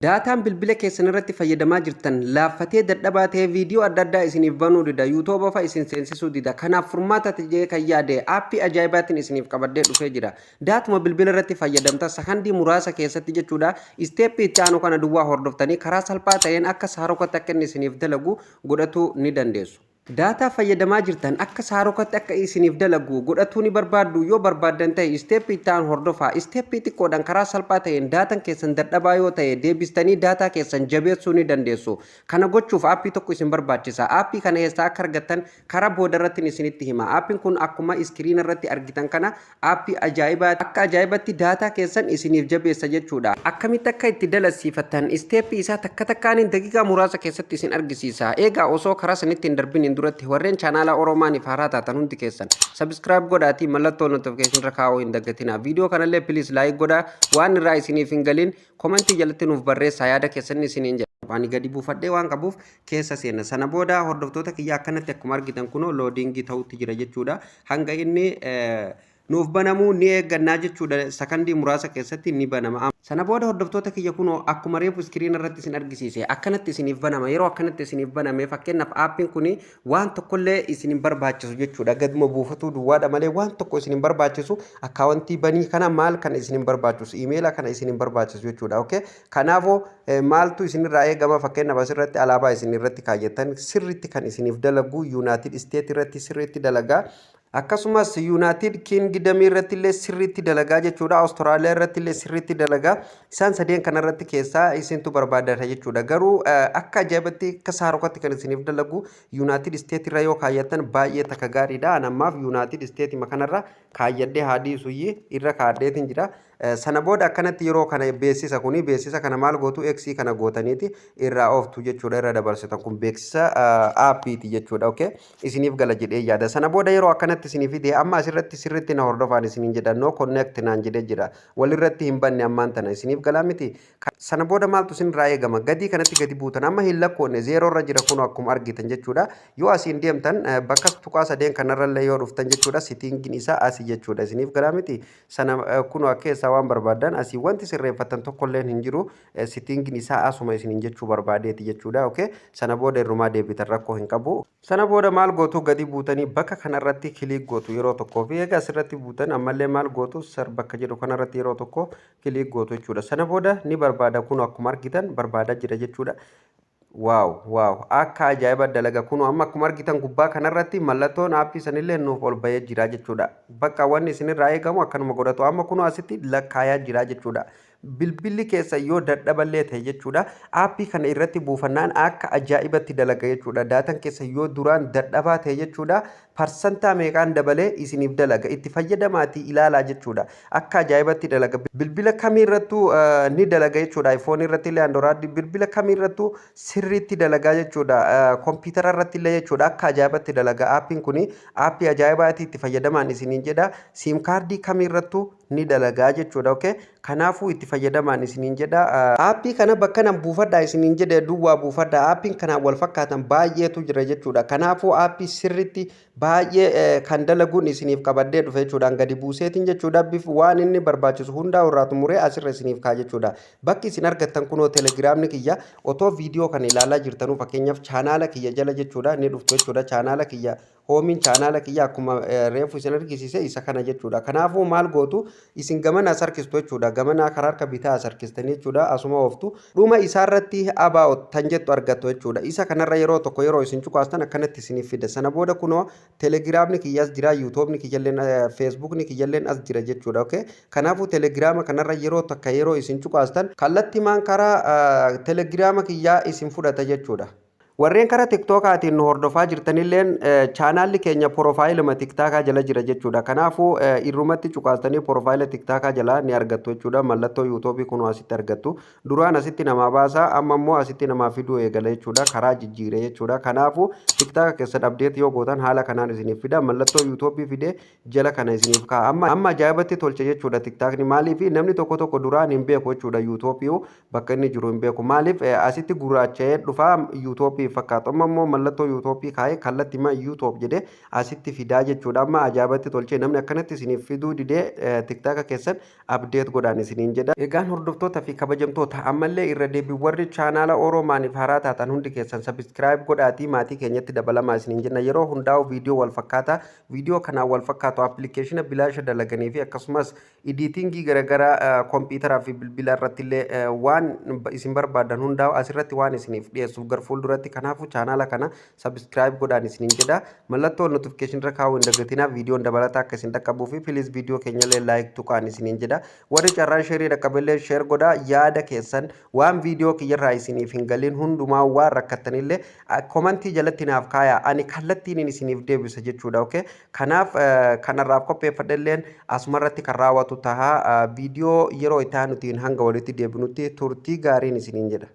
Daataan bilbila keessan irratti fayyadamaa jirtan laaffatee dadhabaa ta'ee viidiyoo adda addaa isiniif banuu dida yuutuuba fa'a isin seensisuu dida kanaaf furmaata ta'ee kan yaade aappii ajaa'ibaatiin isiniif qabadhee dhufee jira. Daatuma bilbila irratti fayyadamta sakandii muraasa keessatti jechuudha isteeppii itti aanu kana duwwaa hordoftanii karaa salphaa ta'een akka saarokatti akka inni isiniif dalagu godhachuu ni dandeessu. Daataa fayyadamaa jirtan akka saarokatti akka isiniif dalagu godhachuu ni barbaaddu yoo barbaaddan ta'e isteeppii itti aanu hordofaa isteeppii xiqqoodhaan karaa salphaa ta'een daataan keessan dadhabaa yoo ta'e deebistanii daataa keessan jabeessuu ni dandeessu. Kana gochuuf aappii tokko isin barbaachisa. Aappii kana eessaa akka argattan karaa booda irratti isinitti hima. Aappiin kun akkuma iskiriin irratti argitan kana aappii ajaa'ibaa akka ajaa'ibatti daataa keessan isiniif jabeessa jechuudha. Akkamitti akka itti dalasiifattan isteeppii isaa takka takkaaniin daqiiqaa muraasa keessatti isin argisiisa. Eegaa osoo karaa sanitti hin darbin duratti warreen chaanaala Oromoon faaraa taatan hundi keessan subscribe godhaatii mallattoo notification irra kaa'uu hin dagatinaa. Viidiyoo kanallee please like godhaa. Waan irraa isiniif hin galin commentii jalatti nuuf barreessaa yaada keessan isiniin jedha. Waan gadi buufadhee waan qabuuf keessa seena. Sana booda hordoftoota kiyya akkanatti akkuma argitan kunoo loadingii ta'utti jira jechuudha. Hanga inni nuuf banamu ni eeggannaa jechuudha. Sakandii muraasa keessatti ni banama. Sana booda hordoftoota kiyya kunoo akkuma reefu iskiriin irratti isin argisiise akkanatti isiniif banama. Yeroo akkanatti isiniif baname fakkeenyaaf aappiin kuni waan tokkollee isin hin barbaachisu jechuudha. Gaduma buufatuu duwwaadha malee waan tokko isin hin barbaachisu. Akkaawuntii banii kana maal kana isin hin barbaachisu. Iimeela kana isin hin barbaachisu jechuudha. Okay? Kanaafuu maaltu isinirraa eegama fakkeenyaaf asirratti alaabaa isin irratti kaayyatan sirriitti kan isiniif dalagu United States irratti sirriitti dalagaa. Akkasumas United Kingdom irratti illee sirriitti dalagaa jechuudha. Austraaliyaa irratti illee sirriitti dalagaa. Isaan sadeen kana irratti keessaa isintu barbaadata jechuudha. Garuu akka ajaa'ibatti akka saarokatti kan isiniif dalagu United States irra yoo kaayyatan baay'ee takka gaariidha. Anammaaf United States kanarra kaayyadhee haadii suyyi irra kaadheetiin jira. Sana booda akkanatti yeroo kana beeksisa kana maal gootu X kana gootaniiti irraa ooftu jechuudha. Irra dabarsitan kun beeksisa aappiiti jechuudha. Okay? Isiniif gala jedhee yaada. Sana booda yeroo akkanatti isiniif fide amma asirratti sirriitti na hordofaan isiniin jedhan no connect naan jedhee jira. Walirratti hin banne ammaan tana isiniif galaa miti. Sana booda maaltu isinirraa eegama? Gadii kanatti gadi buutan amma hin lakkoonne zeeroo irra jira kun akkuma argitan jechuudha. Yoo asiin deemtan bakka tuqaa sadeen kanarrallee yoo dhuftan jechuudha sitingiin isaa asii jechuudha. Isiniif galaa miti. Sana kun keessa waan barbaadan asii wanti sirreeffatan tokkolleen hin jiru sitingiin isaa asuma isiniin jechuu barbaadeeti jechuudha. Okay? Sana booda irrumaa deebitan rakkoo hin qabu. Sana booda maal gootu gadi buutanii bakka kanarratti kilik gootu yeroo tokkoo fi egaa asirratti buutan ammallee maal gootu bakka jedhu kanarratti yeroo tokko kilik gootu jechuudha. Sana booda ni barbaada kun akkuma argitan barbaadaa jira jechuudha. Waaw akka ajaa'iba dalaga kun amma akkuma argitan gubbaa kanarratti mallattoon aappii sanillee nuuf ol bahee jira jechuudha. Bakka wanni isinirraa eegamu akkanuma godhatu amma kun asitti lakkaayaa jira jechuudha. Bilbilli keessa yoo dadhaballee ta'e jechuudha aappii kana irratti buufannaan akka ajaa'ibatti dalaga jechuudha. Daataan keessa yoo duraan dadhabaa ta'e jechuudha parsantaa meeqaan dabalee isiniif dalaga itti fayyadamaatii ilaalaa jechuudha. Akka ajaa'ibatti dalaga bilbila kamiirrattuu ni dalaga jechuudha. iPhone irratti illee Android bilbila kamiirrattuu sirriitti dalagaa jechuudha. Kompiitara irratti illee jechuudha akka ajaa'ibatti dalaga aappiin kuni aappii ajaa'ibaatti itti fayyadamaan isiniin jedha. Siim kaardii kamiirrattuu ni dalagaa jechuudha. Okay? Kanaafuu itti fayyadamaan isiniin jedha. Aappii kana bakka nan buufadhaa isiniin jedhe duwwaa buufadhaa. Aappiin kanaan wal fakkaatan baay'eetu jira jechuudha. Kanaafuu aappii sirriitti baay'ee kan dalaguun isiniif qabadhee dhufe jechuudhaan gadi buuseetiin jechuudha. Bifa waan inni barbaachisu hundaa irraa xumuree asirra isiniif kaa jechuudha. Bakki isin argattan kunoo telegiraamni kiyya otoo viidiyoo kana ilaalaa jirtanuu fakkeenyaaf chaanaala kiyya jala jechuudha ni dhuftu jechuudha. Chaanaala kiyya hoomiin chaanaala kiyya akkuma reefu isin argisiise isa kana jechuudha. Kanaafuu maal gootu isin gamana as harkistu jechuudha. Gamana karaa harka bitaa as harkistanii jechuudha. Asuma ooftu dhuma isaarratti abaa'ot tan jettu argattu jechuudha. Isa kanarra yeroo tokko yeroo isin cuqaastan akkanatti isiniif fida. Sana booda kunoo telegiraamni kiyyas jira, yuutuubni kiyyalleen, feesbuukni kiyyalleen as jira jechuudha. Okay? Kanaafuu telegiraama kanarra yeroo takka yeroo isin cuqaastan kallattimaan karaa telegiraama kiyyaa isin fudhata jechuudha. Warreen karaa TikTokaatiin nu hordofaa jirtanilleen chaanaalli keenya profaayiluma TikTokaa jala jira jechuudha. Kanaafuu irrumatti cuqaastanii profaayila TikTokaa jala ni argattu jechuudha. Mallattoo yuutuubii kun asitti argattu. Duraan asitti namaa baasaa amma immoo asitti namaa fiduu eegala jechuudha. Karaa jijjiire jechuudha. Kanaafuu TikToka keessan abdeet yoo gootan haala kanaan isiniif fida. Mallattoo yuutuubii fidee jala kana isiniif kaa'a. Amma ajaa'ibatti tolche jechuudha TikTokni. Maaliif namni tokko duraan hin beeku jechuudha yuutuubii bakka inni jiru hin beeku. Maaliif asitti gurraacha'ee dhufaa yuutuubii isiniif fakkaatu. Amma immoo mallattoo yuutuubii kaa'ee kallattii ma yuutuub jedhee asitti fidaa jechuudha. Amma ajaa'ibatti tolchee namni akkanatti isiniif fiduu didee tiktaaka keessan abdeet godhaan isiniin jedha. Egaan hordoftootaa fi kabajamtoota ammallee irra deebii warri chaanaala Oroomaaniif haaraa taatan hundi keessan sabiskiraayib godhaatii maatii keenyatti dabalamaa isiniin jenna. Yeroo hundaa'u viidiyoo wal fakkaataa viidiyoo kanaan wal fakkaatu appilikeeshina bilaasha dalaganii fi akkasumas editingii garaagaraa kompiitaraa fi bilbila irratti illee waan isin barbaadan hundaa'u asirratti waan isiniif dhiyeessuuf gar fuulduratti kanaafuu chaanaala kana sabiskiraayib godhaan isiniin jedha. Mallattoo notifikashinii irra kaa'uu hin dagatinaa viidiyoon dabalataa akka isin dhaqqabuu fi piliis viidiyoo keenya illee laayik tuqaan isiniin jedha. Warri carraan sheerii dhaqqaballee sheer godhaa yaada keessan waan viidiyoo kiyyarraa isiniif hin galin hundumaa waan rakkattanillee komantii jalatti naaf kaayaa ani kallattiin isiniif deebisa jechuudha. Okay? Kanaaf kanarraaf qopheeffadhalleen asumarratti kan raawwatu tahaa viidiyoo yeroo itti aanutiin hanga walitti deebinutti turtii gaariin isiniin jedha.